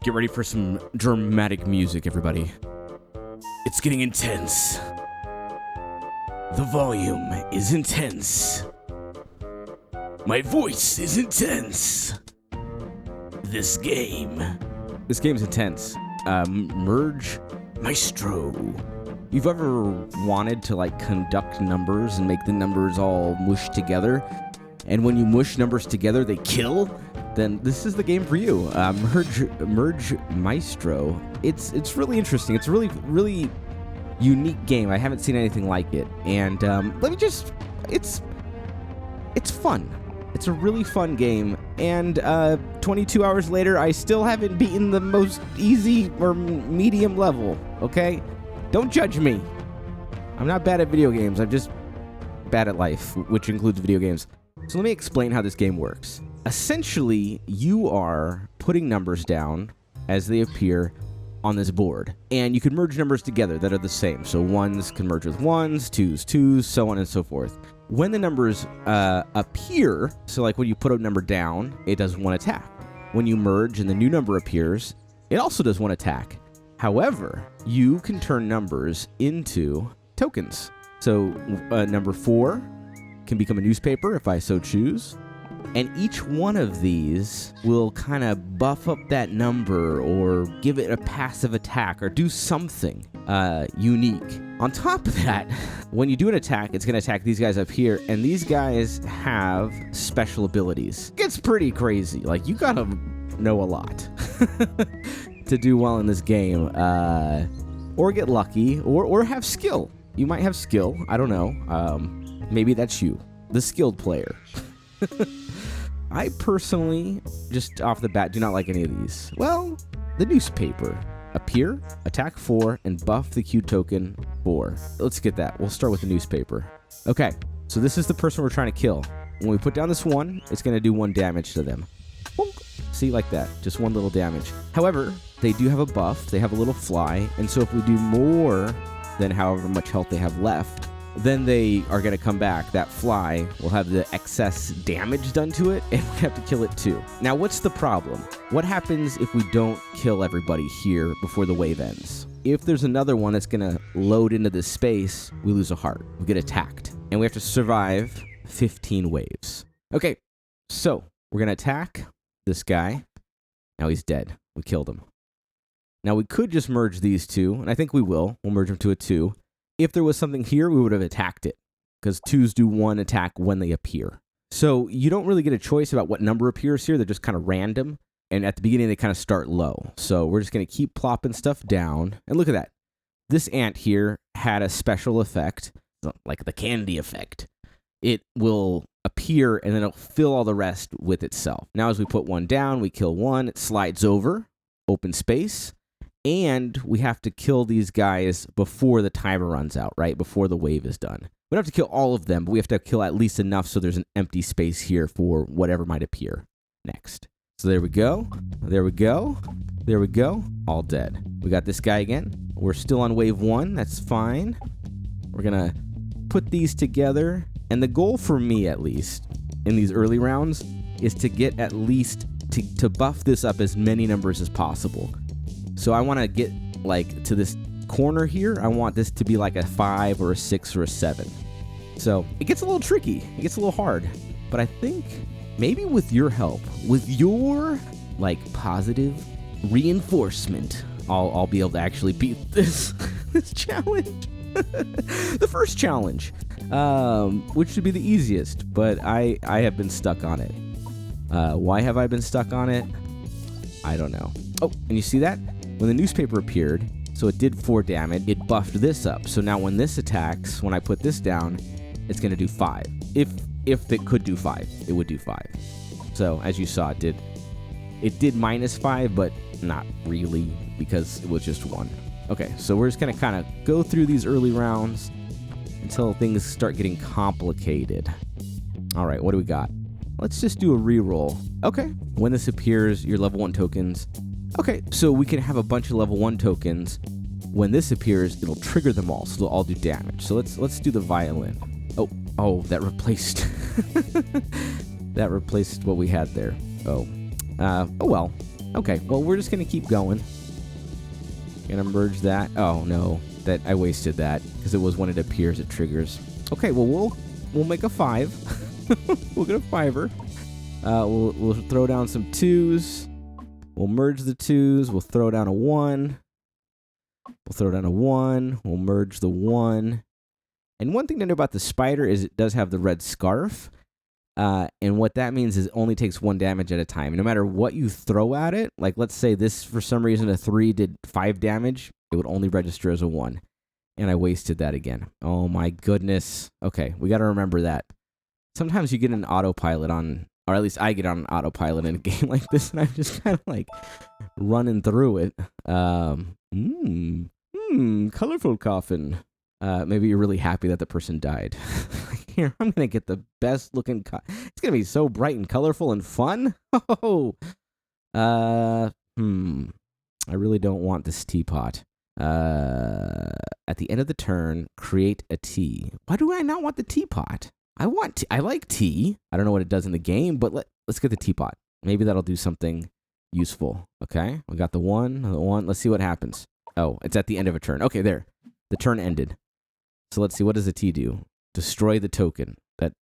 Get ready for some dramatic music, everybody. It's getting intense. The volume is intense. My voice is intense. This game's intense. Merge Maestro. You've ever wanted to conduct numbers and make the numbers all mush together? And when you mush numbers together, they kill? Then this is the game for you. Merge Maestro. It's really interesting. It's a really unique game. I haven't seen anything like it. And it's fun. It's a really fun game. And 22 hours later, I still haven't beaten the most easy or medium level. Okay? Don't judge me. I'm not bad at video games. I'm just bad at life, which includes video games. So let me explain how this game works. Essentially, you are putting numbers down as they appear on this board. And you can merge numbers together that are the same. So ones can merge with ones, twos, so on and so forth. When the numbers appear, so when you put a number down, it does one attack. When you merge and the new number appears, it also does one attack. However, you can turn numbers into tokens. So number 4 can become a newspaper if I so choose. And each one of these will kind of buff up that number or give it a passive attack or do something unique. On top of that, when you do an attack, it's going to attack these guys up here. And these guys have special abilities. It gets pretty crazy. You got to know a lot to do well in this game. Or get lucky or have skill. You might have skill. I don't know. Maybe that's you, the skilled player. I personally, just off the bat, do not like any of these. Well, the newspaper. Appear, attack 4, and buff the Q token 4. Let's get that. We'll start with the newspaper. Okay, so this is the person we're trying to kill. When we put down this 1, it's going to do 1 damage to them. See, like that. Just 1 little damage. However, they do have a buff. They have a little fly. And so if we do more than however much health they have left, then they are going to come back. That fly will have the excess damage done to it, and we have to kill it too. Now, what's the problem? What happens if we don't kill everybody here before the wave ends? If there's another one that's going to load into this space, we lose a heart. We get attacked, and we have to survive 15 waves. Okay, so we're going to attack this guy. Now he's dead. We killed him. Now, we could just merge these two, and I think we will. We'll merge them to a 2. If there was something here, we would have attacked it, because 2s do 1 attack when they appear. So you don't really get a choice about what number appears here. They're just kind of random, and at the beginning, they kind of start low. So we're just going to keep plopping stuff down, and look at that. This ant here had a special effect, like the candy effect. It will appear, and then it'll fill all the rest with itself. Now, as we put 1 down, we kill 1, it slides over, open space. And we have to kill these guys before the timer runs out, right? Before the wave is done. We don't have to kill all of them, but we have to kill at least enough so there's an empty space here for whatever might appear next. So there we go. There we go. There we go. All dead. We got this guy again. We're still on wave 1. That's fine. We're going to put these together. And the goal for me, at least, in these early rounds, is to get at least to buff this up as many numbers as possible. So I want to get to this corner here. I want this to be like a 5 or a 6 or a 7. So it gets a little tricky. It gets a little hard. But I think maybe with your help, with your positive reinforcement, I'll be able to actually beat this challenge. The first challenge, which should be the easiest. But I have been stuck on it. Why have I been stuck on it? I don't know. Oh, and you see that? When the newspaper appeared, so it did 4 damage, it buffed this up. So now when this attacks, when I put this down, it's going to do 5. If it could do 5, it would do 5. So as you saw, it did -5, but not really, because it was just 1. Okay, so we're just going to kind of go through these early rounds until things start getting complicated. All right, what do we got? Let's just do a reroll. Okay, when this appears, your level 1 tokens. Okay, so we can have a bunch of level 1 tokens. When this appears, it'll trigger them all, so they'll all do damage. So let's do the violin. Oh, that replaced that replaced what we had there. Oh well. Okay, well, we're just going to keep going. Gonna merge that. Oh, no. That I wasted that because it was when it appears, it triggers. Okay, well, we'll make a 5. We'll get a 5-er. We'll throw down some 2s. We'll merge the 2s. We'll throw down a 1. We'll throw down a 1. We'll merge the 1. And one thing to know about the spider is it does have the red scarf. And what that means is it only takes 1 damage at a time. No matter what you throw at it, like let's say this, for some reason, a 3 did 5 damage, it would only register as a 1. And I wasted that again. Oh my goodness. Okay, we got to remember that. Sometimes you get an autopilot on, or at least I get on an autopilot in a game like this, and I'm just kind of like running through it. Colorful coffin. Maybe you're really happy that the person died. Here, I'm going to get the best looking it's going to be so bright and colorful and fun. Oh, I really don't want this teapot. At the end of the turn, create a tea. Why do I not want the teapot? I like tea. I don't know what it does in the game, but let's get the teapot. Maybe that'll do something useful. Okay, we got the one. Let's see what happens. Oh, it's at the end of a turn. Okay, there. The turn ended. So let's see, what does the tea do? Destroy the token.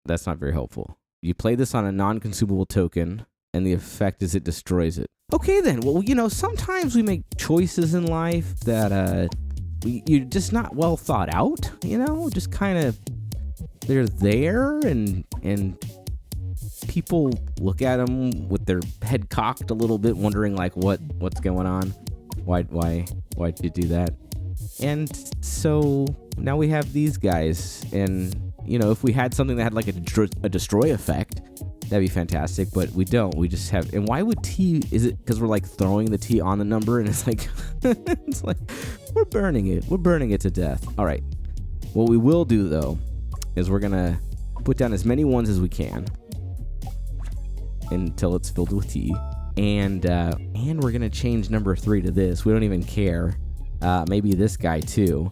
That's not very helpful. You play this on a non-consumable token, and the effect is it destroys it. Okay then, well, sometimes we make choices in life that you're just not well thought out, just kind of, they're there, and people look at them with their head cocked a little bit, wondering like what's going on? Why'd you do that? And so now we have these guys, and if we had something that had like a destroy effect, that'd be fantastic, but we don't. We just have, and why would T, is it because we're like throwing the T on the number, and it's like, it's like, we're burning it to death. All right, what we will do though, is we're gonna put down as many 1s as we can, until it's filled with T, and we're gonna change number 3 to this. We don't even care. Maybe this guy too.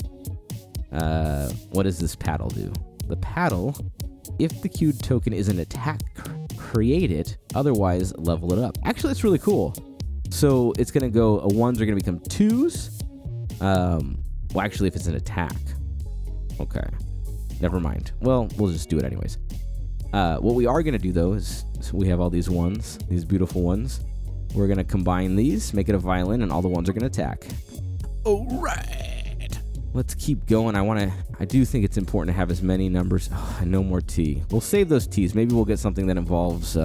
What does this paddle do? The paddle, if the queued token is an attack, create it. Otherwise, level it up. Actually, that's really cool. So it's going to go, 1s are going to become 2s. Well, actually, if it's an attack. Okay. Never mind. Well, we'll just do it anyways. What we are going to do, though, is we have all these 1s, these beautiful 1s. We're going to combine these, make it a violin, and all the 1s are going to attack. All right. Let's keep going. I do think it's important to have as many numbers. Oh, no more T. We'll save those T's. Maybe we'll get something that involves,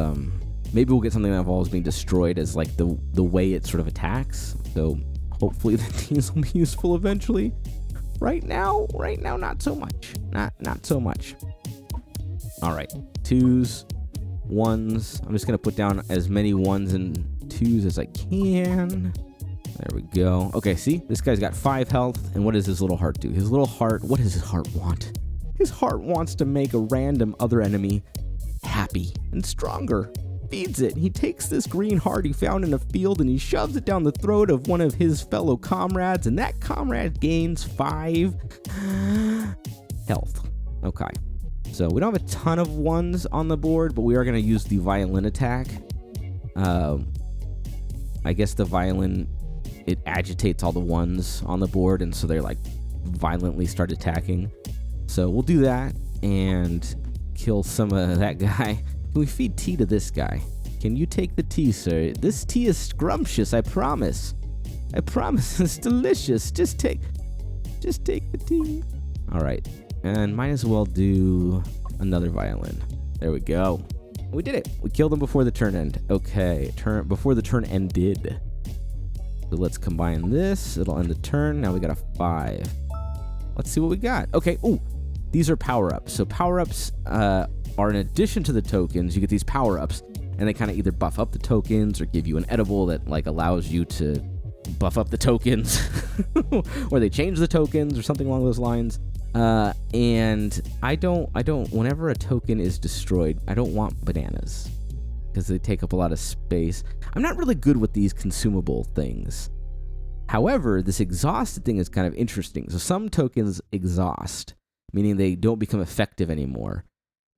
being destroyed as like the way it sort of attacks. So hopefully the T's will be useful eventually. Right now, not so much. Not so much. All right, 2s, 1s. I'm just gonna put down as many 1s and 2s as I can. There we go. Okay, see? This guy's got 5 health, and what does his little heart do? His little heart, what does his heart want? His heart wants to make a random other enemy happy and stronger. Feeds it. He takes this green heart he found in a field, and he shoves it down the throat of one of his fellow comrades, and that comrade gains 5 health. Okay. So we don't have a ton of 1s on the board, but we are going to use the violin attack. I guess the violin, it agitates all the 1s on the board, and so they're like violently start attacking. So we'll do that and kill some of that guy. Can we feed tea to this guy? Can you take the tea, sir? This tea is scrumptious, I promise. I promise, it's delicious. Just take the tea. All right, and might as well do another violin. There we go. We did it. We killed him before the turn ended. Okay, before the turn ended. So let's combine this. It'll end the turn. Now we got a 5. Let's see what we got. Okay. Ooh, these are power-ups. So power-ups are in addition to the tokens. You get these power-ups, and they kind of either buff up the tokens or give you an edible that like allows you to buff up the tokens, or they change the tokens or something along those lines. And I don't. Whenever a token is destroyed, I don't want bananas because they take up a lot of space. I'm not really good with these consumable things. However, this exhausted thing is kind of interesting. So some tokens exhaust, meaning they don't become effective anymore.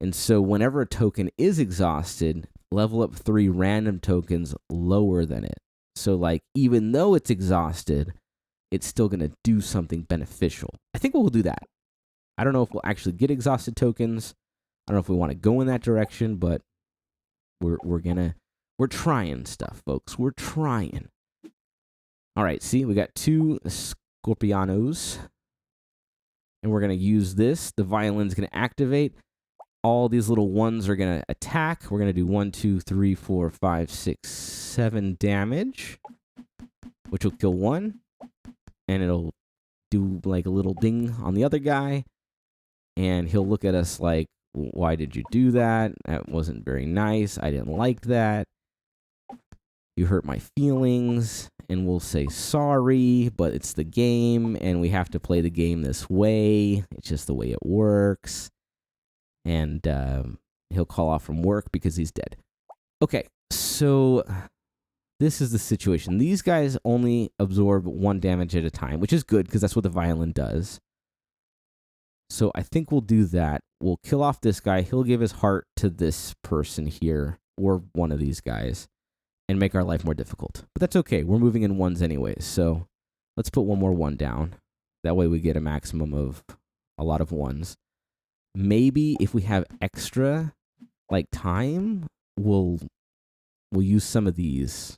And so whenever a token is exhausted, level up 3 random tokens lower than it. So, like, even though it's exhausted, it's still going to do something beneficial. I think we'll do that. I don't know if we'll actually get exhausted tokens. I don't know if we want to go in that direction, but we're trying stuff, folks. We're trying. All right, see, we got 2 Scorpianos. And we're going to use this. The violin's going to activate. All these little ones are going to attack. We're going to do 1, 2, 3, 4, 5, 6, 7 damage, which will kill one. And it'll do like a little ding on the other guy. And he'll look at us like, why did you do that? That wasn't very nice. I didn't like that. You hurt my feelings. And we'll say sorry, but it's the game, and we have to play the game this way. It's just the way it works. And he'll call off from work because he's dead. Okay, so this is the situation. These guys only absorb 1 damage at a time, which is good because that's what the violin does. So I think we'll do that. We'll kill off this guy. He'll give his heart to this person here, or one of these guys, and make our life more difficult. But that's okay. We're moving in 1s anyways, so let's put 1 more 1 down. That way we get a maximum of a lot of 1s. Maybe if we have extra, like, time, we'll use some of these.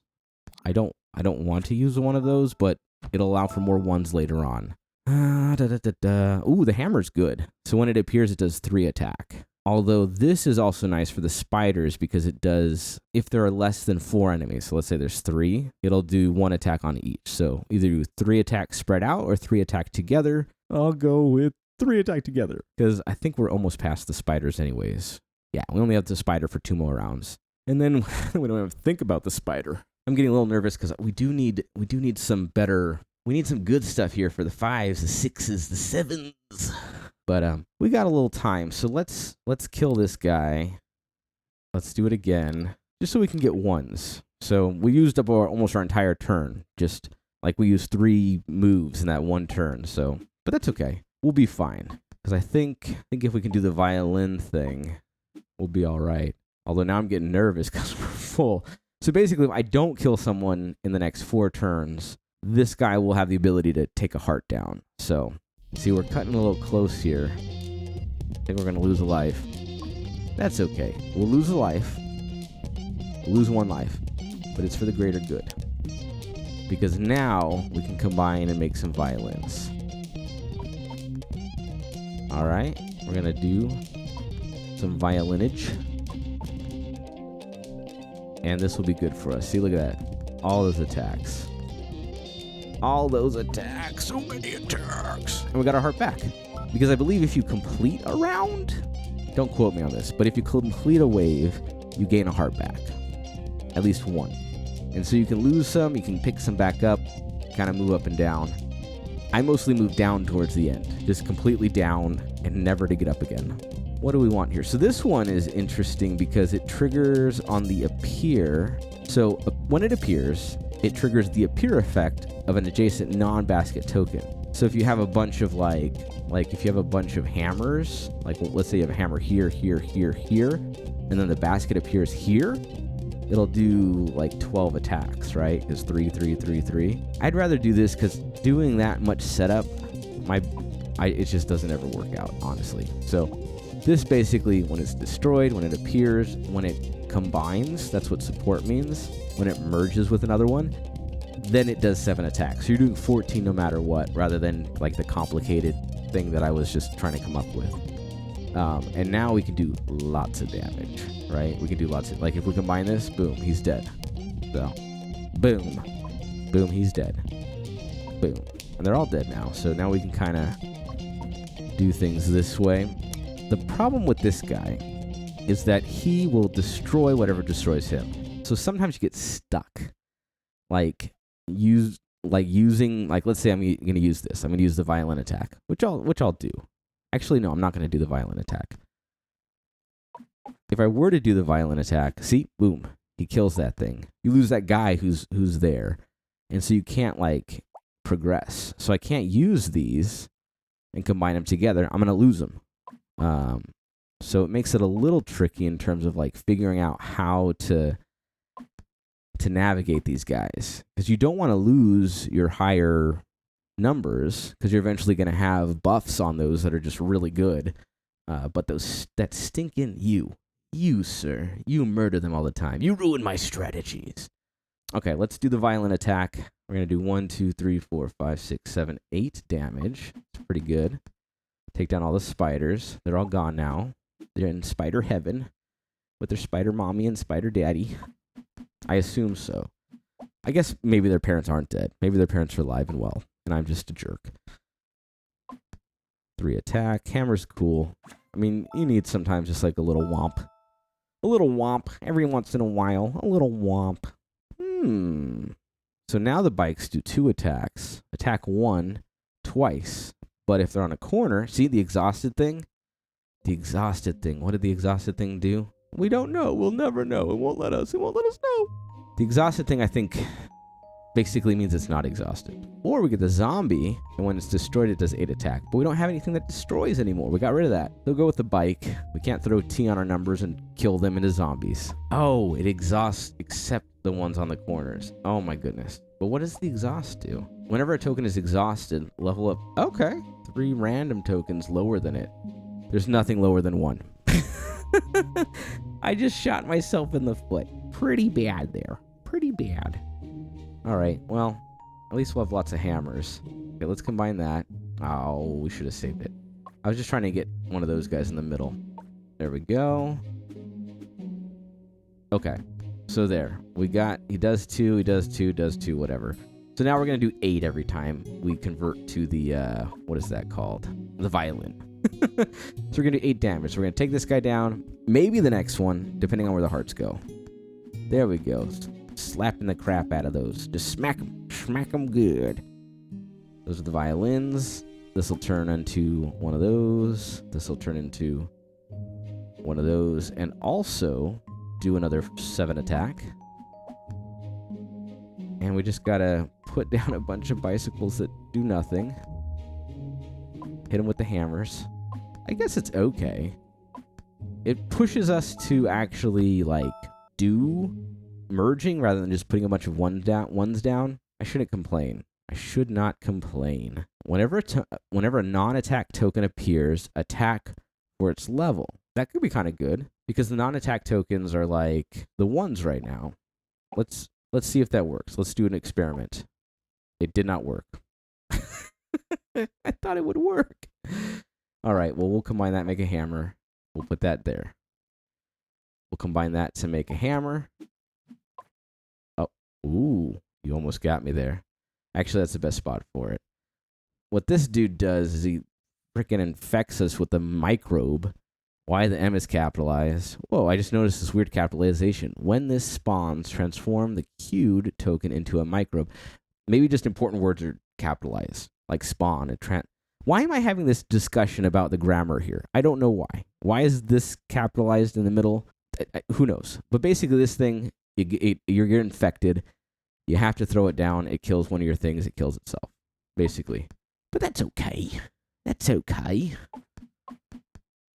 I don't want to use one of those, but it'll allow for more 1s later on. Ooh, the hammer's good. So when it appears, it does 3 attack. Although this is also nice for the spiders because it does, if there are less than 4 enemies, so let's say there's 3, it'll do 1 attack on each. So either do 3 attacks spread out or 3 attack together. I'll go with 3 attack together because I think we're almost past the spiders anyways. Yeah, we only have the spider for 2 more rounds. And then we don't have to think about the spider. I'm getting a little nervous because we do need some better, we need some good stuff here for the 5s, the 6s, the 7s. But we got a little time, so let's kill this guy. Let's do it again, just so we can get 1s. So we used up almost our entire turn, just like we used 3 moves in that 1 turn. So, but that's okay. We'll be fine because I think if we can do the violin thing, we'll be all right. Although now I'm getting nervous because we're full. So basically, if I don't kill someone in the next 4 turns, this guy will have the ability to take a heart down. So. See, we're cutting a little close here. I think we're going to lose a life. That's okay. We'll lose a life. We'll lose 1 life. But it's for the greater good. Because now we can combine and make some violins. Alright. We're going to do some violinage. And this will be good for us. See, look at that. All those attacks. All those attacks. So many attacks. And we got our heart back. Because I believe if you complete a round, don't quote me on this, but if you complete a wave, you gain a heart back. At least 1. And so you can lose some, you can pick some back up, kind of move up and down. I mostly move down towards the end. Just completely down and never to get up again. What do we want here? So this one is interesting because it triggers on the appear. So when it appears, it triggers the appear effect of an adjacent non-basket token. So if you have a bunch of like if you have a bunch of hammers, like let's say you have a hammer here, here, here, here, and then the basket appears here, it'll do like 12 attacks, right? It's 3, 3, 3, 3. I'd rather do this because doing that much setup, it just doesn't ever work out, honestly. So this basically, when it's destroyed, when it appears, when it combines, that's what support means, when it merges with another one, then it does 7 attacks. So you're doing 14 no matter what, rather than like the complicated thing that I was just trying to come up with. And now we can do lots of damage, right? We can do lots of, like if we combine this, boom, he's dead. So, boom, boom, he's dead. Boom. And they're all dead now. So now we can kind of do things this way. The problem with this guy is that he will destroy whatever destroys him. So sometimes you get stuck. Like let's say I'm going to use this. I'm going to use the violin attack, which I'll do. Actually, no, I'm not going to do the violin attack. If I were to do the violin attack, see, boom, he kills that thing. You lose that guy who's there, and so you can't like progress. So I can't use these and combine them together. I'm going to lose them. So it makes it a little tricky in terms of like figuring out how to to navigate these guys, because you don't want to lose your higher numbers, because you're eventually going to have buffs on those that are just really good. But those that stinking you, sir, you murder them all the time. You ruin my strategies. Okay, let's do the violin attack. We're going to do 1, 2, 3, 4, 5, 6, 7, 8 damage. It's pretty good. Take down all the spiders. They're all gone now. They're in spider heaven with their spider mommy and spider daddy. I assume so. I guess maybe their parents aren't dead. Maybe their parents are alive and well, and I'm just a jerk. 3 attack. Hammer's cool. I mean, you need sometimes just like a little womp. A little womp every once in a while. A little womp. So now the bikes do 2 attacks. Attack 1 twice. But if they're on a corner, see the exhausted thing? The exhausted thing. What did the exhausted thing do? We don't know. We'll never know. It won't let us. It won't let us know. The exhausted thing, I think, basically means it's not exhausted. Or we get the zombie, and when it's destroyed, it does 8 attack. But we don't have anything that destroys anymore. We got rid of that. They'll go with the bike. We can't throw T on our numbers and kill them into zombies. Oh, it exhausts except the ones on the corners. Oh my goodness. But what does the exhaust do? Whenever a token is exhausted, level up. Okay. 3 random tokens lower than it. There's nothing lower than 1. I just shot myself in the foot. Pretty bad there. Pretty bad. All right, well, at least we'll have lots of hammers. Okay, let's combine that. Oh, we should have saved it. I was just trying to get one of those guys in the middle. There we go. Okay, so there. We got, he does 2, he does 2, does 2, whatever. So now we're going to do 8 every time we convert to the, what is that called? The violin. So we're going to do 8 damage. So we're going to take this guy down. Maybe the next one, depending on where the hearts go. There we go. Slapping the crap out of those. Just smack them good. Those are the violins. This will turn into one of those. This will turn into one of those. And also do another 7 attack. And we just gotta put down a bunch of bicycles that do nothing. Hit them with the hammers. I guess it's okay. It pushes us to actually, like, do merging rather than just putting a bunch of ones down. I shouldn't complain. I should not complain. Whenever a non-attack token appears, attack for its level. That could be kind of good because the non-attack tokens are like the ones right now. Let's see if that works. Let's do an experiment. It did not work. I thought it would work. All right, well, we'll combine that, make a hammer. We'll put that there. We'll combine that to make a hammer. Oh, ooh, you almost got me there. Actually, that's the best spot for it. What this dude does is he freaking infects us with the microbe. Why the M is capitalized. Whoa, I just noticed this weird capitalization. When this spawns, transform the queued token into a microbe. Maybe just important words are capitalized, like spawn and Why am I having this discussion about the grammar here? I don't know why. Why is this capitalized in the middle? Who knows? But basically this thing, you're infected. You have to throw it down. It kills one of your things. It kills itself, basically. But that's okay. That's okay.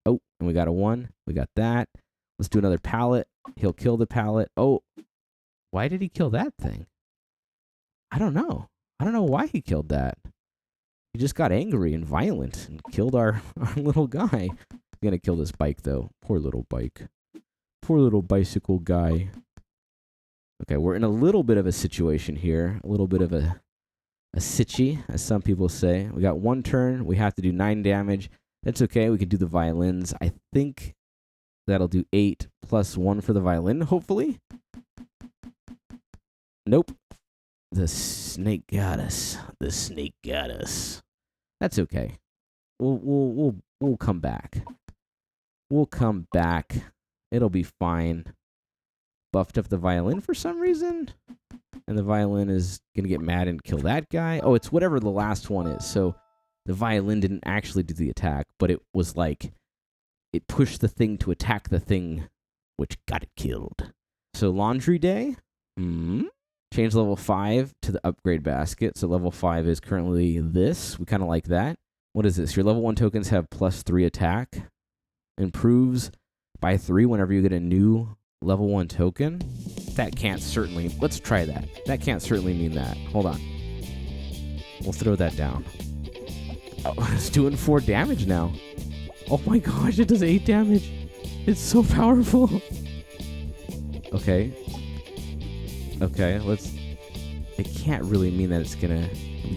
Oh, and we got a 1. We got that. Let's do another pallet. He'll kill the pallet. Oh, why did he kill that thing? I don't know. I don't know why he killed that. He just got angry and violent and killed our little guy. I'm going to kill this bike, though. Poor little bike. Poor little bicycle guy. Okay, we're in a little bit of a situation here. A little bit of a sitchy, as some people say. We got 1 turn. We have to do 9 damage. That's okay. We can do the violins. I think that'll do 8 plus 1 for the violin, hopefully. Nope. The snake got us. The snake got us. That's okay. We'll come back. We'll come back. It'll be fine. Buffed up the violin for some reason. And the violin is going to get mad and kill that guy. Oh, it's whatever the last one is. So the violin didn't actually do the attack, but it was like it pushed the thing to attack the thing, which got it killed. So laundry day. Change level 5 to the upgrade basket. So level 5 is currently this. We kind of like that. What is this? Your level 1 tokens have +3 attack. Improves by 3 whenever you get a new level 1 token. That can't certainly... Let's try that. That can't certainly mean that. Hold on. We'll throw that down. Oh, it's doing 4 damage now. Oh my gosh, it does 8 damage. It's so powerful. Okay. Okay, let's... It can't really mean that it's gonna...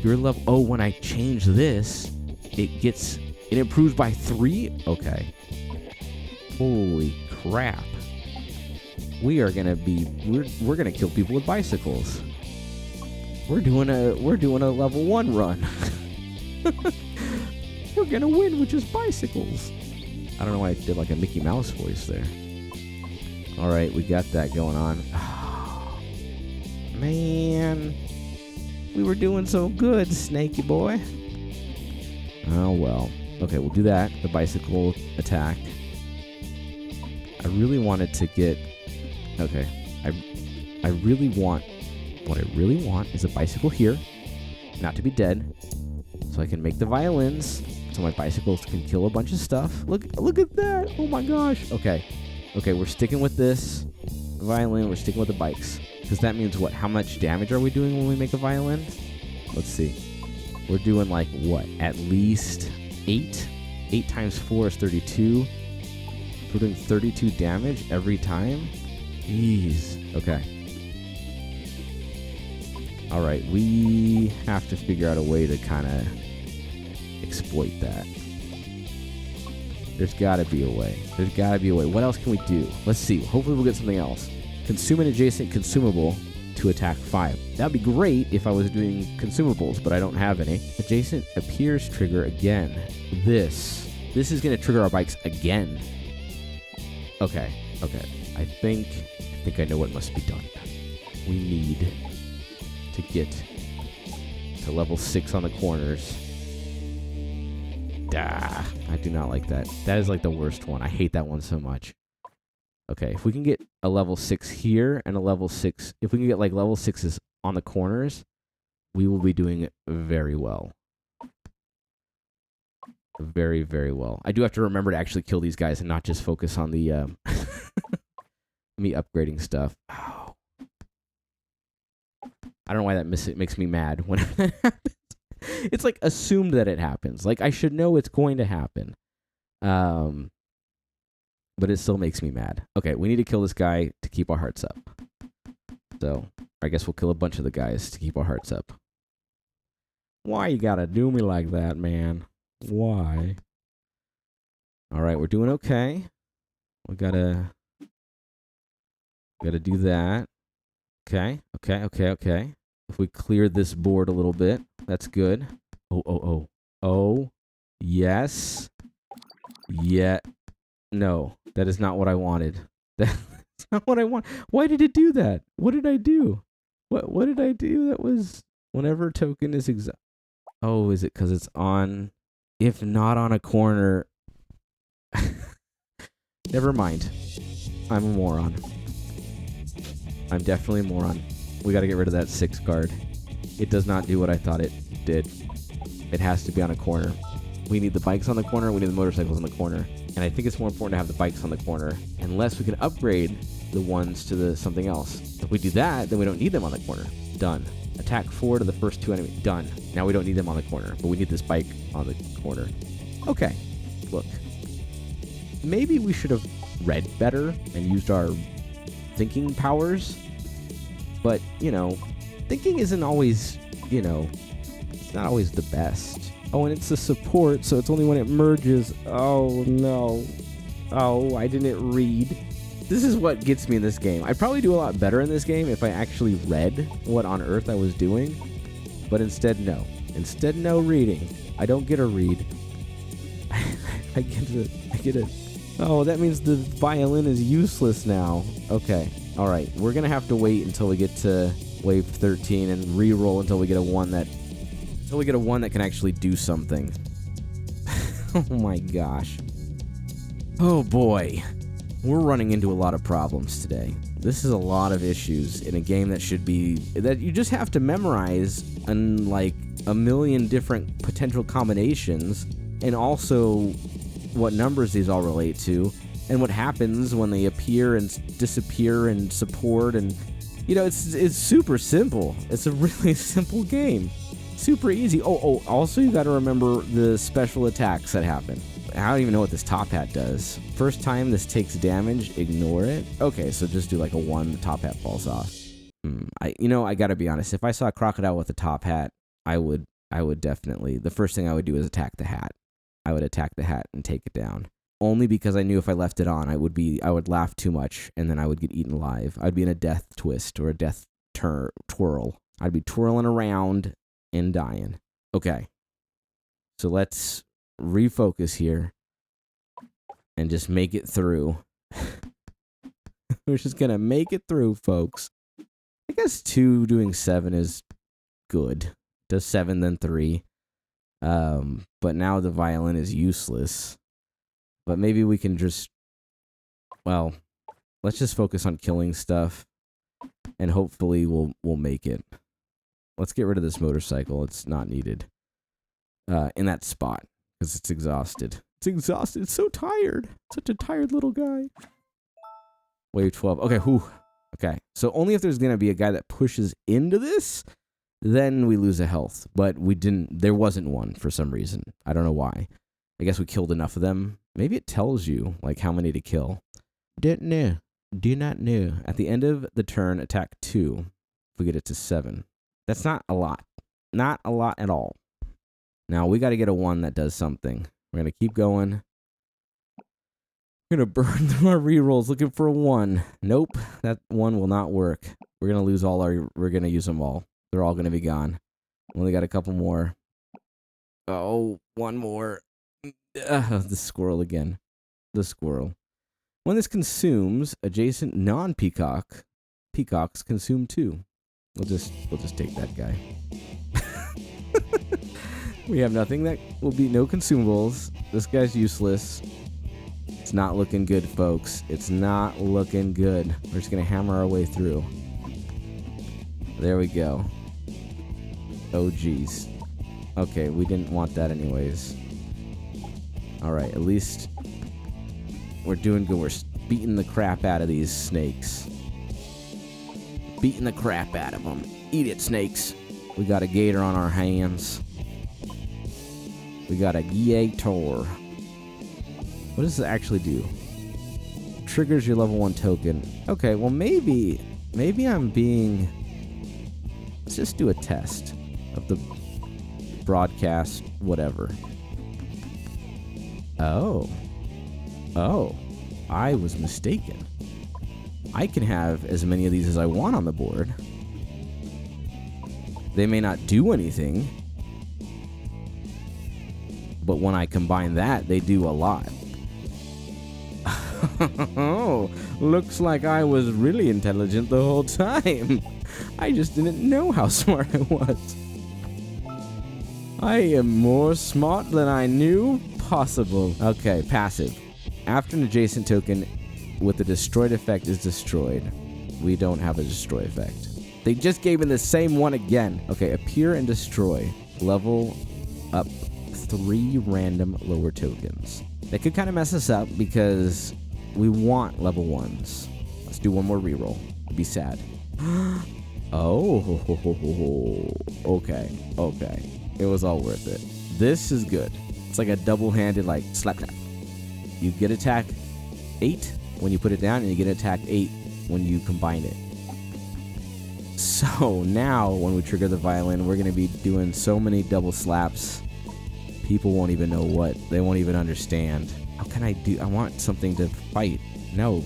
Your level... Oh, when I change this, it gets... It improves by 3? Okay. Holy crap. We are gonna be... We're gonna kill people with bicycles. We're doing a level 1 run. We're gonna win with just bicycles. I don't know why I did like a Mickey Mouse voice there. Alright, we got that going on. Oh, man. We were doing so good, snaky boy. Oh, well. Okay, we'll do that. The bicycle attack. I really wanted to get... Okay. I really want... What I really want is a bicycle here. Not to be dead. So I can make the violins. So my bicycles can kill a bunch of stuff. Look at that. Oh my gosh. Okay. Okay, we're sticking with this violin. We're sticking with the bikes. Because that means what? How much damage are we doing when we make a violin? Let's see. We're doing like what? At least 8? 8 times 4 is 32. We're doing 32 damage every time? Jeez. Okay. Alright, we have to figure out a way to kind of exploit that. There's got to be a way. There's got to be a way. What else can we do? Let's see. Hopefully we'll get something else. Consume an adjacent consumable to attack 5. That'd be great if I was doing consumables, but I don't have any. Adjacent appears trigger again. This is going to trigger our bikes again. Okay. Okay. I think I know what must be done. We need to get to level 6 on the corners. I do not like that. That is like the worst one. I hate that one so much. Okay, if we can get a level 6 here and a level 6... If we can get like level 6s on the corners, we will be doing very well. Very, very well. I do have to remember to actually kill these guys and not just focus on the... me upgrading stuff. Oh. I don't know why that makes me mad when that happens. It's like assumed that it happens. Like I should know it's going to happen. But it still makes me mad. Okay, we need to kill this guy to keep our hearts up. So, I guess we'll kill a bunch of the guys to keep our hearts up. Why you gotta do me like that, man? Why? Alright, we're doing okay. We gotta do that. Okay. If we clear this board a little bit, that's good. Oh. Yes. Yeah. No, that is not what I wanted. That's not what I want. Why did it do that? What did I do? What did I do? That was whenever token is exact. Oh, is it because it's on? If not on a corner. Never mind. I'm a moron. I'm definitely a moron. We got to get rid of that 6 guard. It does not do what I thought it did. It has to be on a corner. We need the bikes on the corner. We need the motorcycles on the corner. And I think it's more important to have the bikes on the corner. Unless we can upgrade the ones to something else. If we do that, then we don't need them on the corner. Done. Attack 4 to the first 2 enemies. Done. Now we don't need them on the corner. But we need this bike on the corner. Okay. Look. Maybe we should have read better and used our thinking powers. But, thinking isn't always, it's not always the best. Oh, and it's a support, so it's only when it merges. Oh, no. Oh, I didn't read. This is what gets me in this game. I'd probably do a lot better in this game if I actually read what on earth I was doing. But instead, no. Instead, no reading. I don't get a read. I get it. Oh, that means the violin is useless now. Okay. All right. We're going to have to wait until we get to wave 13 and re-roll until we get a one that can actually do something. Oh my gosh. Oh boy. We're running into a lot of problems today. This is a lot of issues in a game that you just have to memorize in like a million different potential combinations, and also what numbers these all relate to, and what happens when they appear and disappear and support, and you know, it's super simple. It's a really simple game. Super easy. Oh, also you got to remember the special attacks that happen. I don't even know what this top hat does. First time this takes damage, ignore it. Okay, so just do like a 1, the top hat falls off. I gotta be honest. If I saw a crocodile with a top hat, I would definitely, the first thing I would do is attack the hat. I would attack the hat and take it down. Only because I knew if I left it on, I would laugh too much and then I would get eaten alive. I'd be in a death twist or a death twirl. I'd be twirling around and dying. Okay. So let's refocus here and just make it through. We're just gonna make it through, folks. I guess 2 doing 7 is good. Does 7 then 3. But now the violin is useless. But maybe we can just, well, let's just focus on killing stuff, and hopefully we'll make it. Let's get rid of this motorcycle. It's not needed in that spot because it's exhausted. It's exhausted. It's so tired. Such a tired little guy. Wave 12. Okay, whew. Okay, so only if there's going to be a guy that pushes into this, then we lose a health. But we didn't, there wasn't one for some reason. I don't know why. I guess we killed enough of them. Maybe it tells you, like, how many to kill. Didn't know. Do not know. At the end of the turn, attack 2. If we get it to 7. That's not a lot. Not a lot at all. Now, we got to get a 1 that does something. We're going to keep going. We're going to burn through our rerolls looking for a 1. Nope, that 1 will not work. We're going to lose all our... We're going to use them all. They're all going to be gone. Only got a couple more. Oh, 1 more. The squirrel again. The squirrel. When this consumes, adjacent non-peacocks consume 2. We'll just take that guy. We have nothing. That will be no consumables. This guy's useless. It's not looking good, folks. It's not looking good. We're just gonna hammer our way through. There we go. Oh geez. Okay, we didn't want that anyways. Alright, at least we're doing good. We're beating the crap out of these snakes. Beating the crap out of them. Eat it, snakes. We got a gator on our hands. We got a gator. What does it actually do? Triggers your level 1 token. Okay, well maybe I'm being... Let's just do a test of the broadcast, whatever. Oh, I was mistaken. I can have as many of these as I want on the board. They may not do anything, but when I combine that, they do a lot. Oh, looks like I was really intelligent the whole time. I just didn't know how smart I was. I am more smart than I knew possible. Okay, passive. After an adjacent token with the destroyed effect is destroyed. We don't have a destroy effect. They just gave me the same one again. Okay, appear and destroy. Level up 3 random lower tokens. That could kind of mess us up because we want level 1s. Let's do one more reroll. It'd be sad. Oh, okay. It was all worth it. This is good. It's like a double-handed, like, slap tap. You get attack 8 when you put it down, and you get attack 8 when you combine it. So now, when we trigger the violin, we're going to be doing so many double slaps. People won't even know what. They won't even understand. How can I do? I want something to fight. No.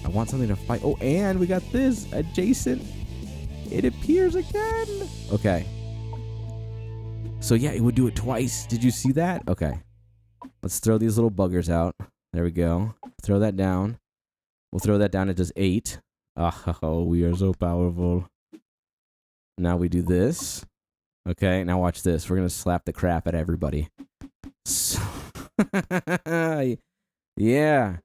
I want something to fight. Oh, and we got this. Adjacent. It appears again. Okay. So yeah, it would do it twice. Did you see that? Okay. Let's throw these little buggers out. There we go. Throw that down. We'll throw that down. It does 8. Oh, we are so powerful. Now we do this. Okay, now watch this. We're going to slap the crap at everybody. So yeah.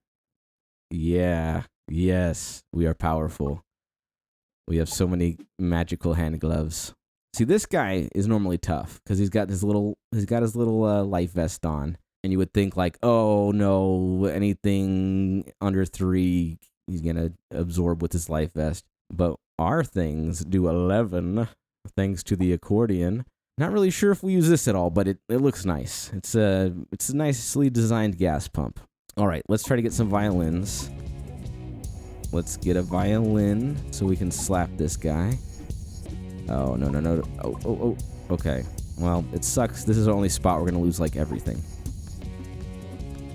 Yes. We are powerful. We have so many magical hand gloves. See, this guy is normally tough because he's got his little life vest on. And you would think like, oh no, anything under 3, he's going to absorb with his life vest. But our things do 11, thanks to the accordion. Not really sure if we use this at all, but it looks nice. It's a nicely designed gas pump. All right, let's try to get some violins. Let's get a violin so we can slap this guy. Oh, no. Oh. Okay. Well, it sucks. This is the only spot we're going to lose, like, everything.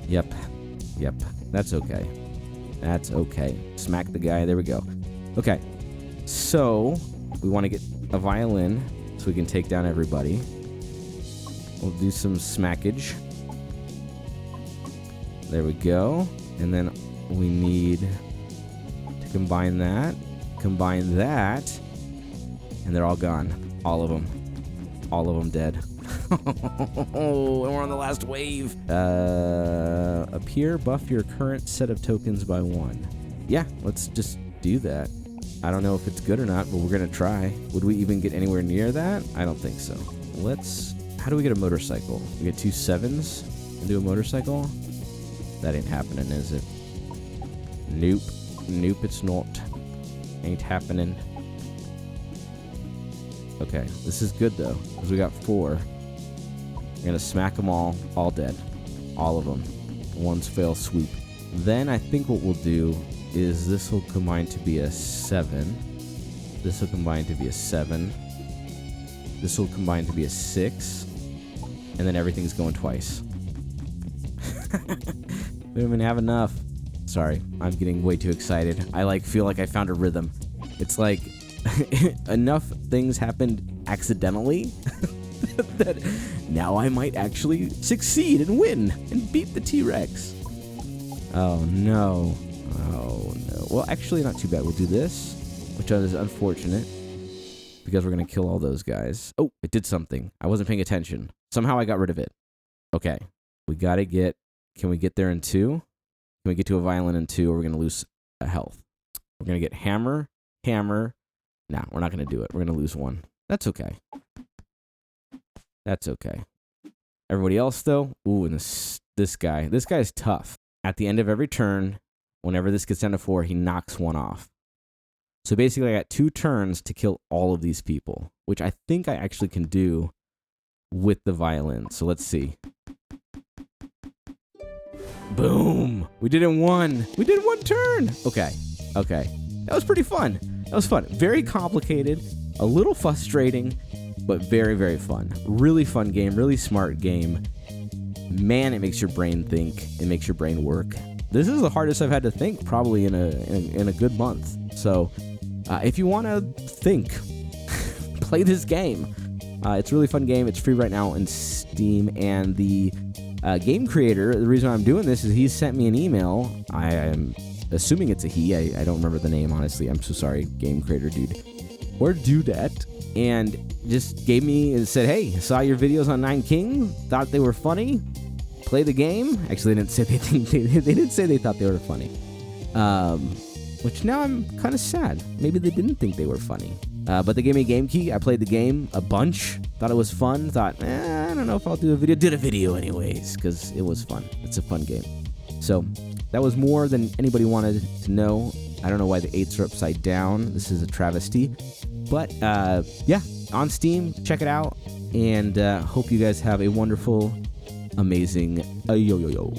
Yep. That's okay. Smack the guy. There we go. Okay. So, we want to get a violin so we can take down everybody. We'll do some smackage. There we go. And then we need to combine that, and they're all gone. All of them dead. Oh, and we're on the last wave. Appear, buff your current set of tokens by 1. Yeah, let's just do that. I don't know if it's good or not, but we're gonna try. Would we even get anywhere near that? I don't think so. How do we get a motorcycle? We get 2 7s and do a motorcycle? That ain't happening, is it? Nope, it's not. Ain't happening. Okay, this is good though, because we got 4. We're gonna smack them all dead. All of them. One's fail swoop. Then I think what we'll do is this will combine to be a 7. This will combine to be a 7. This will combine to be a 6. And then everything's going twice. We don't even have enough. Sorry, I'm getting way too excited. I feel like I found a rhythm. It's like enough things happened accidentally that now I might actually succeed and win and beat the T-Rex. Oh no. Well, actually not too bad. We'll do this, which is unfortunate because we're going to kill all those guys. Oh, it did something. I wasn't paying attention. Somehow I got rid of it. Okay. Can we get there in 2? Can we get to a violin in 2, or we're going to lose a health? We're going to get hammer. Nah, we're not going to do it. We're going to lose 1. That's okay. Everybody else, though? Ooh, and this guy. This guy's tough. At the end of every turn, whenever this gets down to 4, he knocks 1 off. So basically, I got 2 turns to kill all of these people, which I think I actually can do with the violin. So let's see. Boom! We did it in 1. We did 1 turn! Okay. That was pretty fun. Very complicated, a little frustrating, but very, very fun. Really fun game, really smart game. Man, it makes your brain think. It makes your brain work. This is the hardest I've had to think probably in a good month. So if you want to think, play this game. It's a really fun game. It's free right now in Steam, and the game creator, the reason I'm doing this is he sent me an email. I am assuming it's a he. I don't remember the name, honestly. I'm so sorry, game creator dude. Or dudette. And just gave me and said, hey, saw your videos on Nine King, thought they were funny, play the game. Actually, they didn't say they didn't say they thought they were funny. Which now I'm kind of sad. Maybe they didn't think they were funny. But they gave me a game key. I played the game a bunch. Thought it was fun. Thought, I don't know if I'll do a video. Did a video anyways, because it was fun. It's a fun game. So that was more than anybody wanted to know. I don't know why the 8s are upside down. This is a travesty. But yeah, on Steam, check it out. And hope you guys have a wonderful, amazing yo.